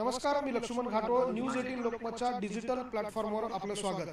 नमस्कार, मी लक्ष्मण घाटो. News 18 लोकमतच्या digital प्लॅटफॉर्मवर आपलं स्वागत.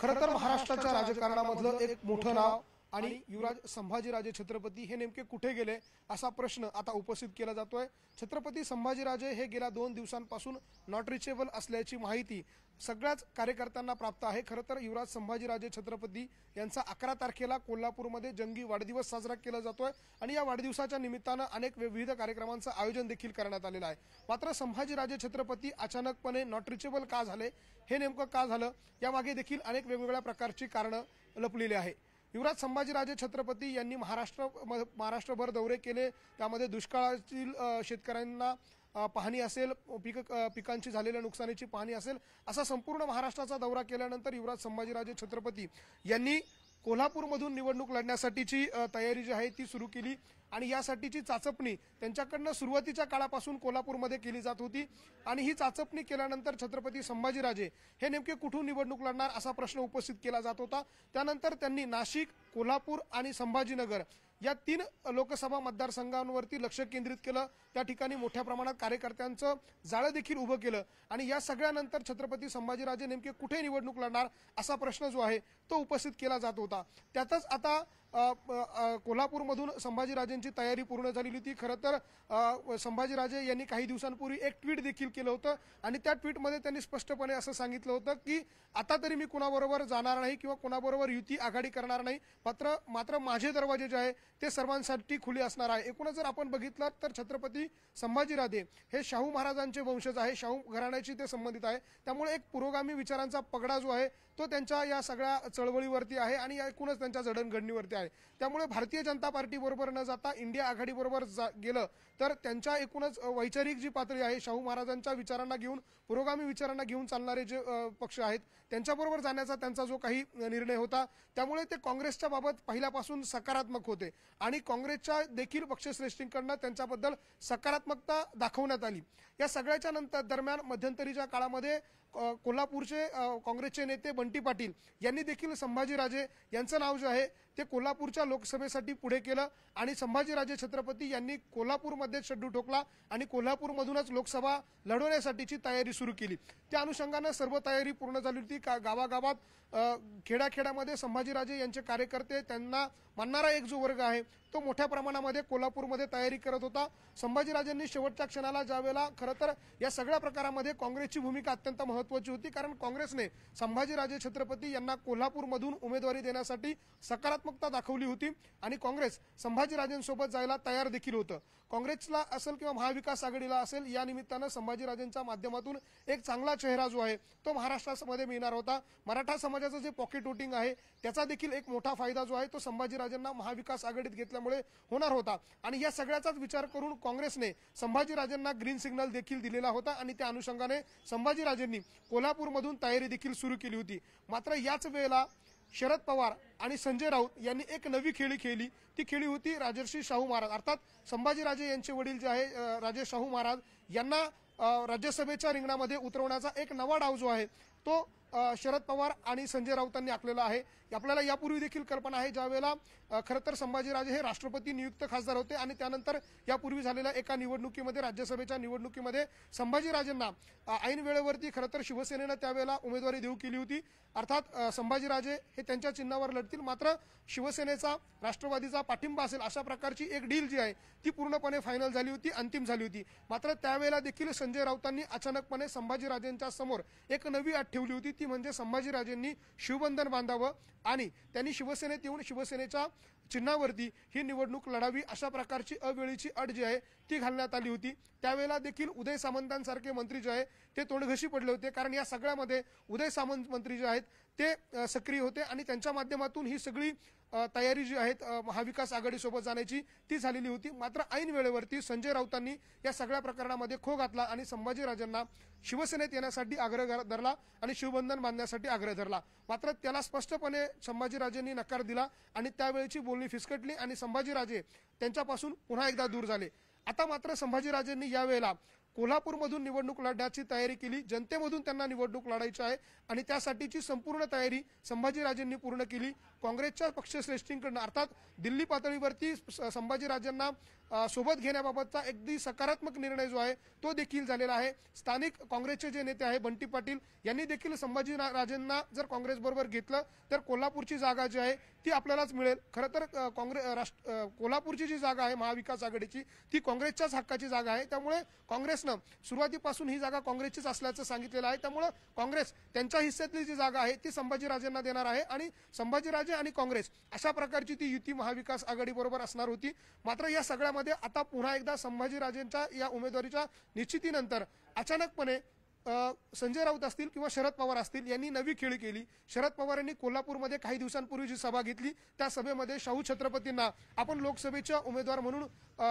खरं तर महाराष्ट्राच्या राजकारणामधलं एक मोठं नाव आणि युवराज संभाजीराजे छत्रपती हे नेमके कुठे गेले असा प्रश्न आता उपस्थित केला जातोय. छत्रपती संभाजीराजे हे गेल्या 2 दिवसांपासून नॉट रिचेबल असल्याची माहिती सगळ्याच कार्यकर्त्यांना प्राप्त आहे. खरं तर युवराज संभाजीराजे छत्रपती यांचा 11 तारखेला कोल्हापूरमध्ये जंगी वाढदिवस साजरा केला जातोय आणि या वाढदिवसाच्या निमित्तानं अनेक विविध कार्यक्रमांचं आयोजन देखील करण्यात आलेलं आहे. मात्र संभाजीराजे छत्रपती अचानकपणे नॉट रिचेबल का झाले, हे नेमकं का झालं, यामागे देखील अनेक वेगवेगळ्या प्रकारची कारणं लपलेली आहे. युवराज संभाजीराजे छत्रपती यांनी महाराष्ट्रभर दौरे केले. त्यामध्ये दुष्काळातील शेतकऱ्यांना पाहणी असेल, पिकांची झालेल्या नुकसानीची पाहणी असेल, असा संपूर्ण महाराष्ट्राचा दौरा केल्यानंतर युवराज संभाजीराजे छत्रपती यांनी कोल्हापूरमधून निवडणूक लढण्यासाठीची तयारी जी आहे ती सुरू केली आणि यासाठीची चाचपणी त्यांच्याकडनं सुरुवातीच्या काळापासून कोल्हापूरमध्ये केली जात होती. आणि ही चाचपणी केल्यानंतर छत्रपती संभाजीराजे हे नेमके कुठून निवडणूक लढणार असा प्रश्न उपस्थित केला जात होता. त्यानंतर त्यांनी नाशिक, कोल्हापूर आणि संभाजीनगर या 3 लोकसभा मतदारसंघांवरती लक्ष केंद्रित केलं. त्या ठिकाणी मोठ्या प्रमाणात कार्यकर्त्यांचं जाळं देखील उभं केलं आणि या सगळ्यानंतर छत्रपती संभाजीराजे नेमके कुठे निवडणूक लढणार असा प्रश्न जो आहे तो उपस्थित केला जात होता. त्यातच आता कोल्हापूरमधून संभाजीराजेंची तयारी पूर्ण झालेली होती. खरं तर संभाजीराजे यांनी काही दिवसांपूर्वी एक ट्विट देखील केलं होतं आणि त्या ट्विटमध्ये त्यांनी स्पष्टपणे असं सांगितलं होतं की आता तरी मी कुणाबरोबर जाणार नाही किंवा कुणाबरोबर युती आघाडी करणार नाही, मात्र माझे दरवाजे जे आहे ते सर्वांसाठी खुले असणार आहे. एकूणच जर आपण बघितलं तर छत्रपती संभाजीराजे हे शाहू महाराजांचे वंशज आहे, शाहू घराण्याशी ते संबंधित आहे. त्यामुळे एक पुरोगामी विचारांचा पगडा जो आहे तो त्यांच्या या सगळ्या चळवळीवरती आहे आणि एकूणच त्यांच्या जडणघडणीवरती आहे. त्यामुळे भारतीय जनता पार्टी बरोबर न जाता इंडिया आघाडी बरोबर गेलं तर त्यांच्या एकूणच वैचारिक जी पातळी आहे, शाहू महाराजांच्या विचारांना घेऊन, पुरोगामी विचारांना घेऊन चालणारे जे पक्ष आहेत त्यांच्याबरोबर जाण्याचा त्यांचा जो काही निर्णय होता, त्यामुळे ते काँग्रेसच्या बाबत पहिल्यापासून सकारात्मक होते आणि काँग्रेसच्या देखील पक्षश्रेष्ठींकडनं त्यांच्याबद्दल सकारात्मकता दाखवण्यात आली. या सगळ्याच्या नंतर दरम्यान मध्यंतरीच्या काळामध्ये कोल्हापूरचे काँग्रेसचे नेते बंटी पाटील यांनी देखील संभाजीराजे यांचं नाव जे आहे ते कोल्हापूरच्या लोकसभेसाठी पुढे केलं आणि संभाजीराजे छत्रपती यांनी कोल्हापूरमध्ये शड्डू ठोकला आणि कोल्हापूरमधूनच लोकसभा लढवण्यासाठीची तयारी सुरू केली. त्या अनुषंगानं सर्व तयारी पूर्ण झाली होती. गावागावात खेड्याखेड्यामध्ये संभाजीराजे यांचे कार्यकर्ते, त्यांना मानणारा एक जो वर्ग आहे तो मोठ्या प्रमाणामध्ये कोल्हापूरमध्ये तयारी करत होता. संभाजीराजेंनी शेवटच्या क्षणाला ज्यावेळेला खरं तर या सगळ्या प्रकारामध्ये काँग्रेसची भूमिका अत्यंत महत्त्वाची होती, कारण काँग्रेसने संभाजीराजे छत्रपती यांना कोल्हापूरमधून उमेदवारी देण्यासाठी सकारात्मकता दाखवली होती आणि काँग्रेस संभाजीराजेंसोबत जायला तयार देखील होतं. काँग्रेसला असेल किंवा महाविकास आघाडीला असेल, या निमित्तानं संभाजीराजेंच्या माध्यमातून एक चांगला चेहरा जो आहे तो महाराष्ट्रामध्ये मिळणार होता. मराठा समाजाचं जे पॉकेट वोटिंग आहे त्याचा देखील एक मोठा फायदा जो आहे तो संभाजीराजेंना महाविकास आघाडीत घेतल्यामुळे होणार होता आणि या सगळ्याचाच विचार करून काँग्रेसने संभाजीराजेंना ग्रीन सिग्नल देखील दिलेला होता आणि त्या अनुषंगाने संभाजीराजेंनी कोल्हापूरमधून तयारी देखील सुरू केली होती. मात्र याच वेळेला शरद पवार आणि संजय राऊत यांनी एक नवी खेळी खेळली. ती खेळी होती राजर्षी शाहू महाराज, अर्थात संभाजीराजे यांचे वडील जे आहे राजे शाहू महाराज यांना राज्यसभेच्या रिंगणामध्ये उतरवण्याचा एक नवा डाव जो आहे तो शरद पवार आणि संजय राऊतांनी आखलेला आहे. आपल्याला यापूर्वी देखील कल्पना आहे, ज्यावेळेला खरं तर संभाजीराजे हे राष्ट्रपती नियुक्त खासदार होते आणि त्यानंतर यापूर्वी झालेल्या एका निवडणुकीमध्ये, राज्यसभेच्या निवडणुकीमध्ये संभाजीराजेंना ऐन वेळेवरती खरं तर शिवसेनेनं त्यावेळेला उमेदवारी देऊ केली होती. अर्थात संभाजीराजे हे त्यांच्या चिन्हावर लढतील, मात्र शिवसेनेचा, राष्ट्रवादीचा पाठिंबा असेल अशा प्रकारची एक डील जी आहे ती पूर्णपणे फायनल झाली होती, अंतिम झाली होती. मात्र त्यावेळेला देखील संजय राऊतांनी अचानकपणे संभाजीराजेंच्या समोर एक नवी अट ठेवली होती. ती म्हणजे संभाजीराजेंनी शिवबंधन बांधावं आणि त्यांनी शिवसेनेत येऊन शिवसेनेच्या चिन्हावरती ही निवडणूक लढावी अशा प्रकारची अवेळीची अट जी आहे ती घालण्यात आली होती. त्यावेळेला देखील उदय सामंतांसारखे मंत्री जे आहे ते तोंडघशी पडले होते, कारण या सगळ्यामध्ये उदय सामंत मंत्री जे आहेत ते सक्रिय होते आणि त्यांच्या माध्यमातून ही सगळी तयारी जी आहे महाविकास आघाडीसोबत जाण्याची ती झालेली होती. मात्र ऐन वेळेवरती संजय राऊतांनी या सगळ्या प्रकरणामध्ये खो घातला आणि संभाजीराजेंना शिवसेनेत येण्यासाठी आग्रह धरला आणि शिवबंधन बांधण्यासाठी आग्रह धरला. मात्र त्याला स्पष्टपणे संभाजीराजेंनी नकार दिला आणि त्यावेळेची बोलणी फिसकटली आणि संभाजीराजे त्यांच्यापासून पुन्हा एकदा दूर झाले. आता मात्र संभाजीराजेंनी यावेळेला कोल्हापूरमधून निवडणूक लढण्याची तयारी केली, जनतेमधून त्यांना निवडणूक लढायची आहे आणि त्यासाठीची संपूर्ण तयारी संभाजीराजेंनी पूर्ण केली. काँग्रेसच्या पक्षश्रेष्ठींकडून अर्थात दिल्ली पातळीवरती संभाजीराजेंना सोबत घेण्याबाबतचा अगदी सकारात्मक निर्णय जो आहे तो देखील झालेला आहे. स्थानिक काँग्रेसचे जे नेते आहे बंटी पाटील यांनी देखील संभाजीराजेंना जर काँग्रेसबरोबर घेतलं तर कोल्हापूरची जागा जी आहे ती आपल्यालाच मिळेल. खरं तर कोल्हापूरची जी जागा आहे महाविकास आघाडीची ती काँग्रेसच्याच हक्काची जागा आहे. त्यामुळे काँग्रेसनं सुरुवातीपासून ही जागा काँग्रेसचीच असल्याचं सांगितलेलं आहे. त्यामुळे काँग्रेस त्यांच्या हिस्स्यातली जी जागा आहे ती संभाजीराजेंना देणार आहे आणि संभाजीराजे आणि काँग्रेस अशा प्रकारची ती युती महाविकास आघाडी बरोबर असणार होती. मात्र या सगळ्यामध्ये आता पुन्हा एकदा संभाजीराजेंच्या या उमेदवारीच्या निश्चितीनंतर अचानकपणे संजय राऊत असतील किंवा शरद पवार असतील यांनी नवी खेळी केली. शरद पवार यांनी कोल्हापूरमध्ये काही दिवसांपूर्वी जी सभा घेतली त्या सभेमध्ये शाहू छत्रपतींना आपण लोकसभेच्या उमेदवार म्हणून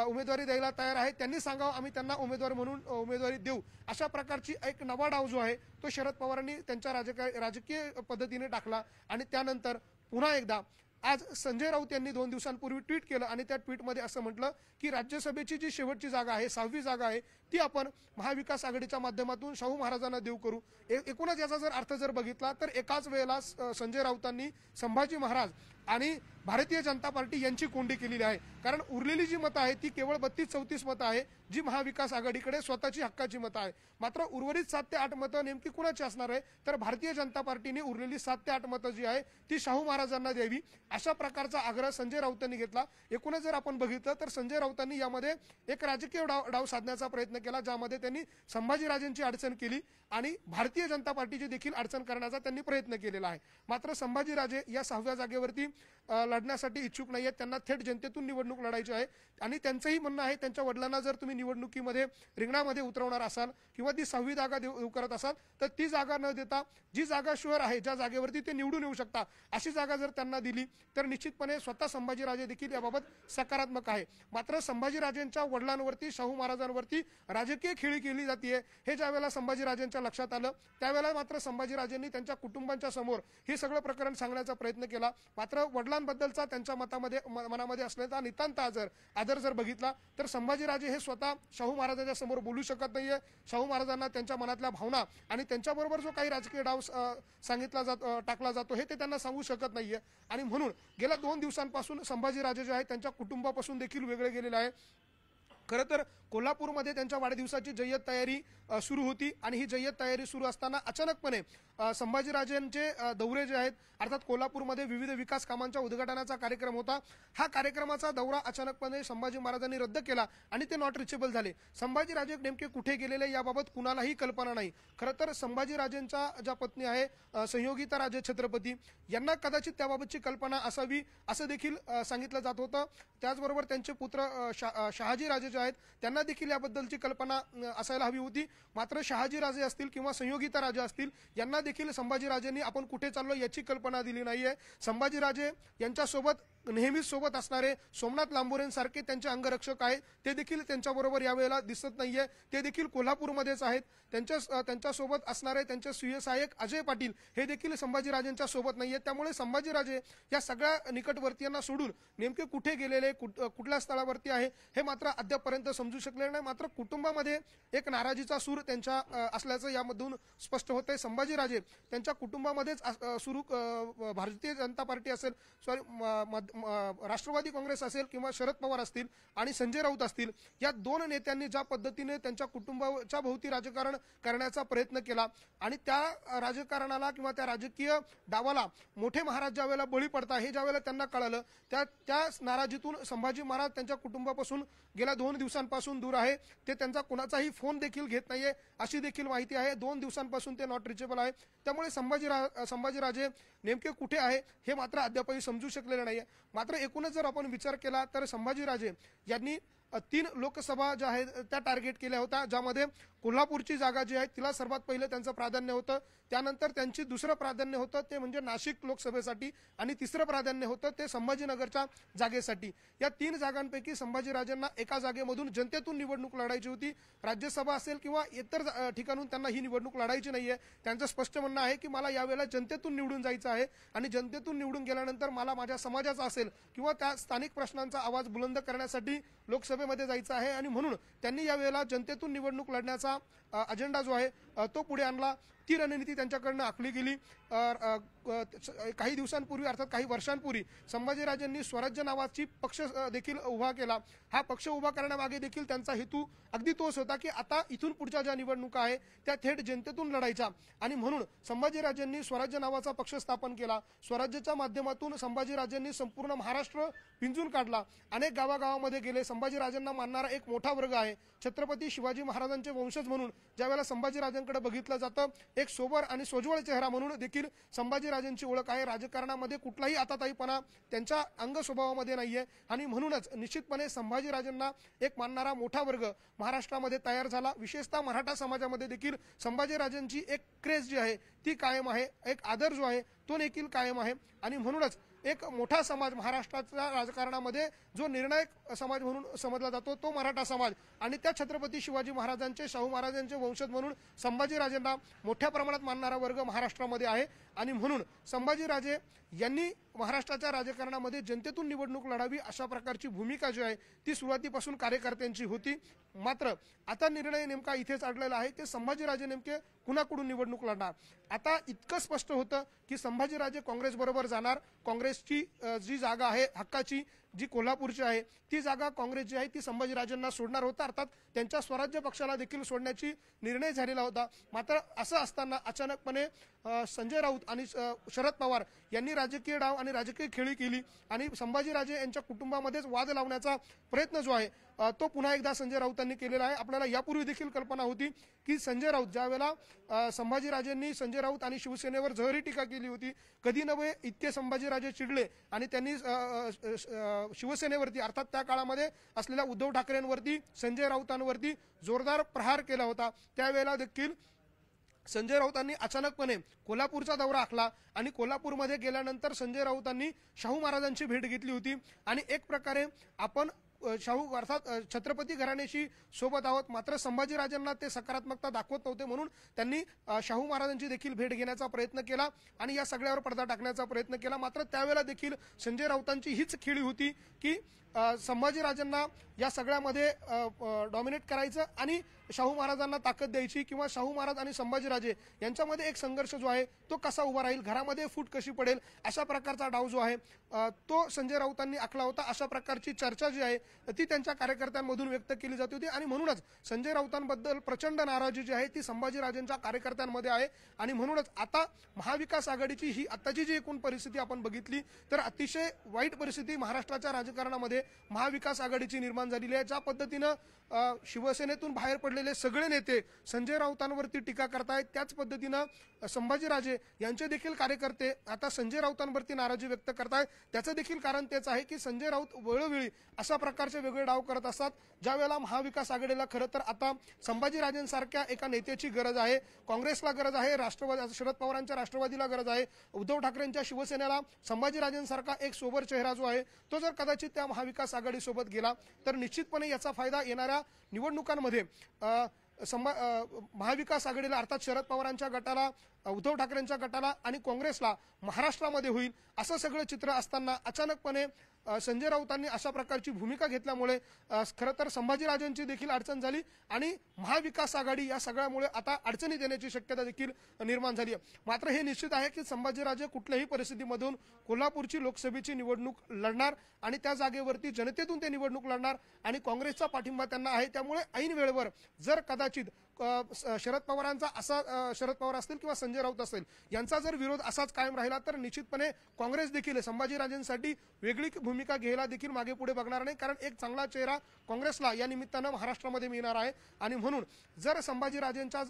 उमेदवारी द्यायला तयार आहे, त्यांनी सांगावं आम्ही त्यांना उमेदवार म्हणून उमेदवारी देऊ, अशा प्रकारची एक नवा डाव जो आहे तो शरद पवारांनी त्यांच्या राजकीय पद्धतीने टाकला. आणि त्यानंतर पुन्हा एकदा आज संजय राऊत यांनी 2 दिवसांपूर्वी ट्विट केलं आणि त्या ट्विटमध्ये असं म्हटलं की राज्यसभेची जी शेवटची जागा आहे 6वी जागा आहे ती आपण महाविकास आघाडीच्या माध्यमातून शाहू महाराजांना देऊ करू. एकूणच याचा जर अर्थ जर बघितला तर एकाच वेळेला संजय राऊतांनी संभाजी महाराज आणि भारतीय जनता पार्टी यांची कोंडी केलेली आहे. कारण उरलेली जी मतं आहे ती केवळ 32-34 मतं आहे जी महाविकास आघाडीकडे स्वतःची हक्काची मतं आहे. मात्र उर्वरित 7 ते 8 मतं नेमकी कुणाची असणार आहे तर भारतीय जनता पार्टीने उरलेली 7 ते 8 मतं जी आहे ती शाहू महाराजांना द्यावी अशा प्रकारचा आग्रह संजय राऊतांनी घेतला. एकूणच जर आपण बघितलं तर संजय राऊतांनी यामध्ये एक राजकीय डाव साधण्याचा प्रयत्न केला ज्यामध्ये त्यांनी संभाजीराजेंची अडचण केली आणि भारतीय जनता पार्टीची देखील अडचण करण्याचा त्यांनी प्रयत्न केलेला आहे. मात्र संभाजीराजे या 6व्या जागेवरती लढण्यासाठी इच्छुक नाही आहेत. त्यांना थेट जनतेतून निवडणूक लढायची आहे आणि त्यांचंही म्हणणं आहे त्यांच्या वडिलांना जर तुम्ही निवडणुकीमध्ये रिंगणामध्ये उतरवणार असाल किंवा ती 6वी जागा देऊ करत असाल तर ती जागा न देता जी जागा शुअर आहे ज्या जागेवरती ते निवडून येऊ शकता अशी जागा जर त्यांना दिली तर निश्चितपणे स्वतः संभाजीराजे देखील याबाबत सकारात्मक आहे. मात्र संभाजीराजेंच्या वडिलांवरती शाहू महाराजांवरती राजकीय खेळी केली जाते हे ज्यावेळेला संभाजीराजेंच्या लक्षात आलं त्यावेळेला मात्र संभाजीराजेंनी त्यांच्या कुटुंबांच्या समोर हे सगळं प्रकरण सांगण्याचा प्रयत्न केला. मात्र वडिलांबद्दलचा त्यांच्या मनामध्ये असलेला नितांत आदर जर बघितला तर संभाजीराजे हे स्वतः शाहू महाराजांच्या समोर बोलू शकत नाहीये. शाहू महाराजांना त्यांच्या मनातल्या भावना आणि त्यांच्याबरोबर जो काही राजकीय डाव टाकला जातो हे ते त्यांना सांगू शकत नाहीये. आणि म्हणून गेल्या 2 दिवसांपासून संभाजीराजे जे आहे त्यांच्या कुटुंबापासून देखील वेगळे गेलेले आहे. खरं तर कोल्हापूरमध्ये त्यांच्या वाढदिवसाची जय्यत तयारी सुरू होती आणि ही जय्यत तयारी सुरू असताना अचानकपणे संभाजीराजेंचे दौरे जे आहेत अर्थात कोल्हापूरमध्ये विविध विकास कामांच्या उद्घाटनाचा कार्यक्रम होता. हा कार्यक्रमाचा दौरा अचानकपणे संभाजी महाराजांनी रद्द केला आणि ते नॉट रिचेबल झाले. संभाजीराजे नेमके कुठे गेलेले याबाबत कुणालाही कल्पना नाही. खरं तर संभाजीराजेंच्या ज्या पत्नी आहे संयोगिता राजे छत्रपती यांना कदाचित त्याबाबतची कल्पना असावी असं देखील सांगितलं जात होतं. त्याचबरोबर त्यांचे पुत्र शहाजी राजे जे आहेत त्यांना देखील याबद्दलची कल्पना असायला हवी होती. मात्र शहाजी राजे असतील किंवा संयोगिता राजे असतील यांना देखील संभाजीराजेंनी आपण कुठे चाललो याची कल्पना दिली नाहीये. संभाजीराजे यांच्यासोबत नेहमीच सोबत असणारे सोमनाथ लांबोरेंसारखे त्यांचे अंगरक्षक आहेत ते देखील त्यांच्याबरोबर यावेळेला दिसत नाहीये. ते देखील कोल्हापूरमध्येच आहेत. त्यांच्यासोबत असणारे त्यांचे सुयसहाय्यक अजय पाटील हे देखील संभाजीराजेंच्या सोबत नाहीये. त्यामुळे संभाजीराजे या सगळ्या निकटवर्तीयांना सोडून नेमके कुठे गेलेले कुठल्या स्थळावरती आहे हे मात्र अद्यापपर्यंत समजू शकले नाही. मात्र कुटुंबामध्ये एक नाराजीचा सूर त्यांच्या असल्याचं यामधून स्पष्ट होतंय. संभाजीराजे त्यांच्या कुटुंबामध्येच भारतीय जनता पार्टी असेल राष्ट्रवादी काँग्रेस असेल किंवा शरद पवार असतील आणि संजय राऊत असतील या 2 नेत्यांनी ज्या पद्धतीने त्यांच्या कुटुंबाच्या भोवती राजकारण करण्याचा प्रयत्न केला आणि त्या राजकारणाला किंवा त्या राजकीय डावाला मोठे महाराज ज्या वेळेला बळी पडतात हे ज्या वेळेला त्यांना कळालं त्या नाराजीतून संभाजी महाराज त्यांच्या कुटुंबापासून गेल्या 2 दिवसांपासून दूर आहे. ते त्यांचा कुणाचाही फोन देखील घेत नाहीये अशी देखील माहिती आहे. 2 दिवसांपासून ते नॉट रिचेबल आहे. त्यामुळे संभाजीराजे नेमके कुठे आहे हे मात्र अद्यापही समजू शकलेले नाहीये. मात्र एकूणच जर आपण विचार केला तर संभाजीराजे यांनी 3 लोकसभा ज्या आहेत त्या टार्गेट केल्या होत्या ज्यामध्ये कोल्हापूरची जागा जी आहे तिला सर्वात पहिलं त्यांचं प्राधान्य होतं. त्यानंतर त्यांची दुसरं प्राधान्य होतं ते म्हणजे नाशिक लोकसभेसाठी आणि तिसरं प्राधान्य होतं ते संभाजीनगरच्या जागेसाठी. या 3 जागांपैकी संभाजीराजेंना एका जागेमधून जनतेतून निवडणूक लढायची होती. राज्यसभा असेल किंवा इतर ठिकाणून त्यांना ही निवडणूक लढायची नाहीये. त्यांचं स्पष्ट म्हणणं आहे की मला यावेळेला जनतेतून निवडून जायचं आहे आणि जनतेतून निवडून गेल्यानंतर मला माझ्या समाजाचा असेल किंवा त्या स्थानिक प्रश्नांचा आवाज बुलंद करण्यासाठी लोकसभेत लोकसभेमध्ये जायचं आहे आणि म्हणून त्यांनी यावेळेला जनतेतून निवडणूक लढण्याचा अजेंडा जो आहे तो पुढे आणला। ती रणनीती त्यांच्याकडनं आखली गेली। काही दिवसांपूर्वी अर्थात काही वर्षांपूर्वी संभाजीराजेंनी स्वराज्य नावाची पक्ष देखील उभा केला। हा पक्ष उभा करण्यामागे देखील त्यांचा हेतू अगदी तोच होता की आता इथून पुढच्या ज्या निवडणुका आहे त्या थेट जनतेतून लढायच्या आणि म्हणून संभाजीराजेंनी स्वराज्य नावाचा पक्ष स्थापन केला। स्वराज्याच्या माध्यमातून संभाजीराजेंनी संपूर्ण महाराष्ट्र पिंजून काढला। अनेक गावागावामध्ये गेले। संभाजीराजेंना मानणारा एक मोठा वर्ग आहे। छत्रपती शिवाजी महाराजांचे वंशज म्हणून ज्यावेळेला संभाजीराजांकडे बघितलं जातं एक सोबर आणि सोज्वळ चेहरा म्हणून देखील संभाजीराजांची ओळख आहे। राजकारणामध्ये कुठलाही आताताईपणा त्यांच्या अंग स्वभावामध्ये नाहीये आणि म्हणूनच निश्चितपणे संभाजीराजांना एक मानणारा मोठा वर्ग महाराष्ट्रामध्ये तयार झाला। विशेषतः मराठा समाजामध्ये देखील संभाजीराजांची एक क्रेज जी आहे ती कायम आहे, एक आदर जो आहे तो देखील कायम आहे आणि म्हणूनच एक मोठा समाज महाराष्ट्राच्या राजकारणामध्ये जो निर्णायक समाज म्हणून समजला जातो तो मराठा समाज आणि त्या छत्रपती शिवाजी महाराजांचे शाहू महाराजांचे वंशज म्हणून संभाजीराजेंना मोठ्या प्रमाणात मानणारा वर्ग महाराष्ट्रामध्ये आहे आणि म्हणून संभाजीराजे यांनी महाराष्ट्राच्या राजकारणामध्ये जनतेतून निवडणूक लढावी अशा प्रकारची भूमिका जी आहे ती सुरुवातीपासून कार्यकर्त्यांची होती। मात्र आता निर्णय नेमका इथेच अडलेला आहे की संभाजीराजे नेमके कुणाकडून निवडणूक लढणार। आता इतकं स्पष्ट होतं की संभाजीराजे काँग्रेस बरोबर जाणार। काँग्रेसची जी जागा आहे हक्काची जी कोल्हापूरची आहे ती जागा काँग्रेस जी आहे ती संभाजीराजेंना सोडणार होता, अर्थात त्यांच्या स्वराज्य पक्षाला देखील सोडण्याची निर्णय झालेला होता। मात्र असं असताना अचानकपणे संजय राऊत आणि शरद पवार यांनी राजकीय डाव आणि राजकीय खेळी केली आणि संभाजीराजे यांच्या कुटुंबामध्येच वाद लावण्याचा प्रयत्न जो आहे तो पुन्हा एकदा संजय राऊतांनी केलेला आहे। आपल्याला यापूर्वी देखील कल्पना होती की संजय राऊत ज्यावेळेला संभाजीराजेंनी संजय राऊत आणि शिवसेनेवर जहरी टीका केली होती, कधी नव्हे इतके संभाजीराजे चिडले आणि त्यांनी शिवसेनेवरती अर्थात त्या काळामध्ये असलेल्या उद्धव ठाकरेंवरती संजय राऊतांवरती जोरदार प्रहार केला होता। त्यावेळेला देखील संजय राऊतांनी अचानकपणे कोल्हापूरचा दौरा आखला आणि कोल्हापूरमध्ये गेल्यानंतर संजय राऊतांनी शाहू महाराजांची भेट घेतली होती आणि एक प्रकारे आपण शाहू अर्थात छत्रपती घराण्याशी सोबत आहोत, मात्र संभाजीराजांना ते सकारात्मकता दाखवत नव्हते म्हणून त्यांनी शाहू महाराजांची देखील भेट घेण्याचा प्रयत्न केला आणि या सगळ्यावर पडदा टाकण्याचा प्रयत्न केला। मात्र त्यावेळेला देखील संजय राऊतांची हीच खेळी होती की संभाजीराजांना या सगळ्यामध्ये डॉमिनेट करायचं आणि शाहू महाराजांना ताकद द्यायची किंवा शाहू महाराज आणि संभाजीराजे यांच्यामध्ये एक संघर्ष जो आहे तो कसा उभा राहील, घरामध्ये फूट कशी पडेल अशा प्रकारचा डाव जो आहे तो संजय राऊतांनी आखला होता। अशा प्रकारची चर्चा जी आहे ती त्यांच्या कार्यकर्त्यांमधून व्यक्त केली जात होती आणि म्हणूनच संजय राऊतांबद्दल प्रचंड नाराजी जी आहे ती संभाजीराजेंच्या कार्यकर्त्यांमध्ये आहे आणि म्हणूनच आता महाविकास आघाडीची ही आताची जी एकूण परिस्थिती आपण बघितली तर अतिशय वाईट परिस्थिती महाराष्ट्राच्या राजकारणामध्ये महाविकास आघाडीची निर्माण झालेली आहे। ज्या पद्धतीनं शिवसेनेतून बाहेर पडलेले सगळे नेते संजय राऊतांवरती टीका करतायत त्याच पद्धतीनं संभाजीराजे यांचे देखील कार्यकर्ते आता संजय राऊतांवरती नाराजी व्यक्त करतायत। त्याचं देखील कारण तेच आहे की संजय राऊत वेळोवेळी अशा प्रकारचे वेगळे डाव करत असतात ज्या वेळेला महाविकास आघाडीला खरं तर आता संभाजीराजेंसारख्या एका नेत्याची गरज आहे, काँग्रेसला गरज आहे, राष्ट्रवादी शरद पवारांच्या राष्ट्रवादीला गरज आहे, उद्धव ठाकरेंच्या शिवसेनेला संभाजीराजेंसारखा एक सोबर चेहरा जो आहे तो जर कदाचित त्या महाविकास आघाडीसोबत गेला तर निश्चितपणे याचा फायदा येणाऱ्या निवडणुकांमध्ये महाविकास आघाडीला अर्थात शरद पवारांच्या गटाला, उद्धव ठाकरेंच्या गटाला आणि काँग्रेसला महाराष्ट्रामध्ये होईल। असं सगळं चित्र असताना अचानकपणे संजय राऊतांनी अशा प्रकारची भूमिका घेतल्यामुळे खरं तर संभाजीराजेंची देखील अडचण झाली आणि महाविकास आघाडी या सगळ्यामुळे आता अडचणीत येण्याची शक्यता देखील निर्माण झाली आहे। मात्र हे निश्चित आहे की संभाजीराजे कुठल्याही परिस्थितीमधून कोल्हापूरची लोकसभेची निवडणूक लढणार आणि त्या जागेवरती जनतेतून ते निवडणूक लढणार आणि काँग्रेसचा पाठिंबा त्यांना आहे। त्यामुळे ऐन वेळेवर जर कदाचित शरद पवारांचा असा शरद पवार असतील किंवा संजय राऊत असेल यांचा जर विरोध असाच कायम राहिला तर निश्चितपणे काँग्रेस देखील संभाजीराजेंसाठी वेगळी भूमिका घ्यायला देखील मागे पुढे बघणार नाही, कारण एक चांगला चेहरा काँग्रेसला या निमित्तानं महाराष्ट्रामध्ये मिळणार आहे आणि म्हणून जर संभाजीराजेंच्या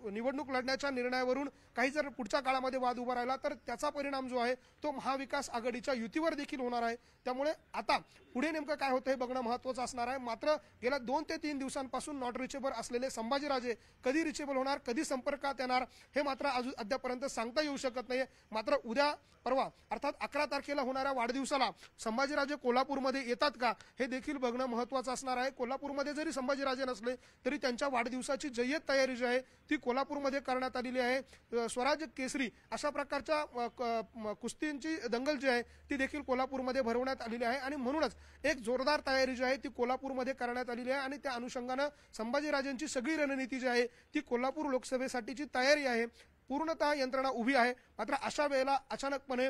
निवडणूक लढण्याच्या निर्णयावरून काही जर पुढच्या काळामध्ये वाद उभा राहिला तर त्याचा परिणाम जो आहे तो महाविकास आघाडीच्या युतीवर देखील होणार आहे। त्यामुळे आता पुढे नेमकं काय होतं हे बघणं महत्त्वाचं असणार आहे। मात्र गेल्या 2 ते 3 दिवसांपासून नॉट रिचेबल असलेले संभाजीराजे कधी रिचेबल होणार, कधी संपर्कात येणार हे मात्र अद्यापर्यंत सांगता येऊ शकत नाहीये। मात्र उद्या परवा अर्थात 11 तारखेला होणाऱ्या वाढदिवसाला संभाजीराजे कोल्हापूरमध्ये येतात का हे देखील बघणं महत्त्वाचं असणार आहे। कोल्हापूरमध्ये जरी संभाजीराजे नसले तरी त्यांच्या वाढदिवसाची जय्यत तयारी जी आहे ती कोल्हापूरमध्ये करण्यात आलेली आहे। स्वराज केसरी अशा प्रकारच्या कुस्तींची दंगल जी आहे ती देखील कोल्हापूरमध्ये भरवण्यात आलेली आहे आणि म्हणूनच एक जोरदार तयारी जी आहे ती कोल्हापूरमध्ये करण्यात आलेली आहे आणि त्या अनुषंगाने संभाजीराजेंची सगळी रणनीती जी आहे ती कोल्हापूर लोकसभेसाठीची तयारी आहे, पूर्णतः यंत्रणा उभी आहे। मात्र अशा वेळेला अचानकपणे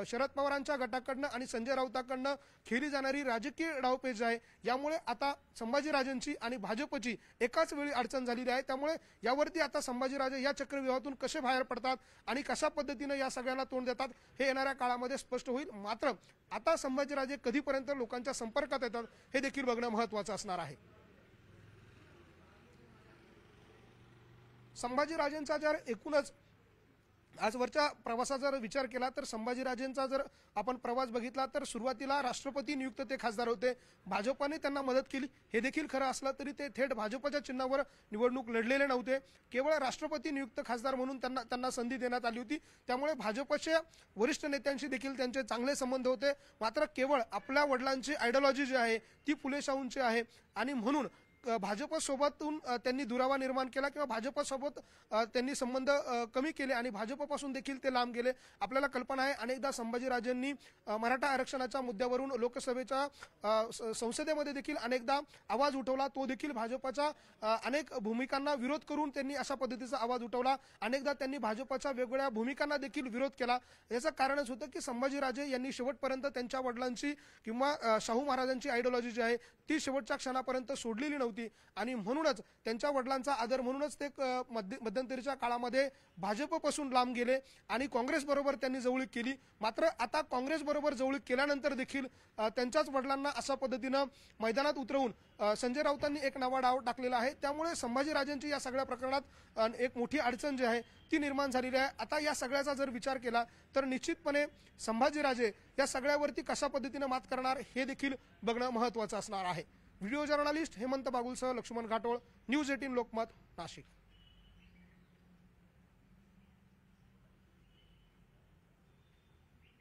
शरद पवारांच्या गटाकडनं आणि संजय राऊतांकडनं खेळली जाणारी राजकीय डावपेच आहे, यामुळे आता संभाजीराजेंची आणि भाजपची एकाच वेळी अडचण झालेली आहे। त्यामुळे यावरती आता संभाजीराजे या चक्रव्यूहातून कसे बाहेर पडतात आणि कशा पद्धतीने या सगळ्यांना तोंड देतात हे येणाऱ्या काळामध्ये स्पष्ट होईल। मात्र आता संभाजीराजे कधीपर्यंत लोकांच्या संपर्कात येतात हे देखील बघणं महत्त्वाचं असणार आहे। संभाजीराजेंचा जर एकूणच आजवरच्या प्रवासाचा जर विचार केला तर संभाजीराजेंचा जर आपण प्रवास बघितला तर सुरुवातीला राष्ट्रपती नियुक्त ते खासदार होते, भाजपने त्यांना मदत केली हे देखील खरं असलं तरी ते थेट भाजपच्या चिन्हावर निवडणूक लढलेले नव्हते, केवळ राष्ट्रपती नियुक्त खासदार म्हणून त्यांना संधी देण्यात आली होती। त्यामुळे भाजपच्या वरिष्ठ नेत्यांशी देखील त्यांचे चांगले संबंध होते। मात्र केवळ आपल्या वडिलांची आयडिओलॉजी जी आहे ती फुले शाहूंची आहे आणि म्हणून भाजपसोबतून त्यांनी दुरावा निर्माण केला किंवा भाजपसोबत त्यांनी संबंध कमी केले आणि भाजपपासून देखील ते लांब गेले। आपल्याला कल्पना आहे अनेकदा संभाजीराजेंनी मराठा आरक्षणाच्या मुद्द्यावरून लोकसभेच्या संसदेमध्ये देखील अनेकदा आवाज उठवला, तो देखील भाजपच्या अनेक भूमिकांना विरोध करून त्यांनी अशा पद्धतीचा आवाज उठवला। अनेकदा त्यांनी भाजपच्या वेगवेगळ्या भूमिकांना देखील विरोध केला। याचं कारणच होतं की संभाजीराजे यांनी शेवटपर्यंत त्यांच्या वडिलांची किंवा शाहू महाराजांची आयडिओलॉजी जी आहे ती शेवटच्या क्षणापर्यंत सोडलेली नव्हती आणि म्हणूनच त्यांच्या वडिलांचा आदर म्हणूनच ते मध्यंतरीच्या काळामध्ये भाजपपासून लांब गेले आणि काँग्रेस बरोबर त्यांनी जवळीक केली। मात्र आता काँग्रेस बरोबर जवळीक केल्यानंतर देखील त्यांच्याच वडिलांना अशा पद्धतीनं मैदानात उतरवून संजय राऊतांनी एक नवा डाव टाकलेला आहे। त्यामुळे संभाजीराजेंची या सगळ्या प्रकरणात एक मोठी अडचण जी आहे ती निर्माण झालेली आहे। आता या सगळ्याचा जर विचार केला तर निश्चितपणे संभाजीराजे या सगळ्यावरती कशा पद्धतीने मात करणार हे देखील बघणं महत्त्वाचं असणार आहे। व्हिडिओ जर्नलिस्ट हेमंत बागुलसह लक्ष्मण घाटोळ, न्यूज 18 लोकमत, नाशिक।